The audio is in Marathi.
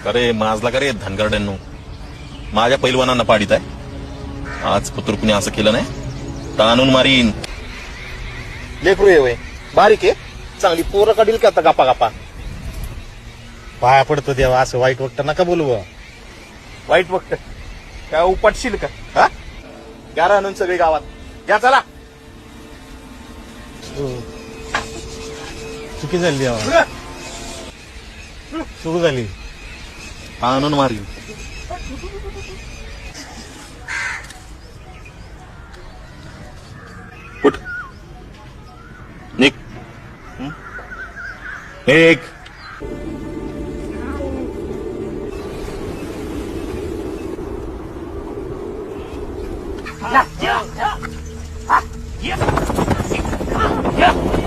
अरे माजला का रे धनगरड्यांनो, माझ्या पैलवानांना पाडीत आहे. आज पुत्र कुणी असं केलं नाही ताणून मारीन. लेकरू ये वय बारीक आहे, चांगली पोरं काढील की आता गप्पा गप्पा. पाया पडतो देवा, असं वाईट वक्त नका बोलू. वाईट वक्त काय उपाटशील का? हा गारा आणून सगळे गावात घ्या चला. चुकी झाली देवा, चूक झाली. ताणून मारीन. उठ निघ. एक Yeah.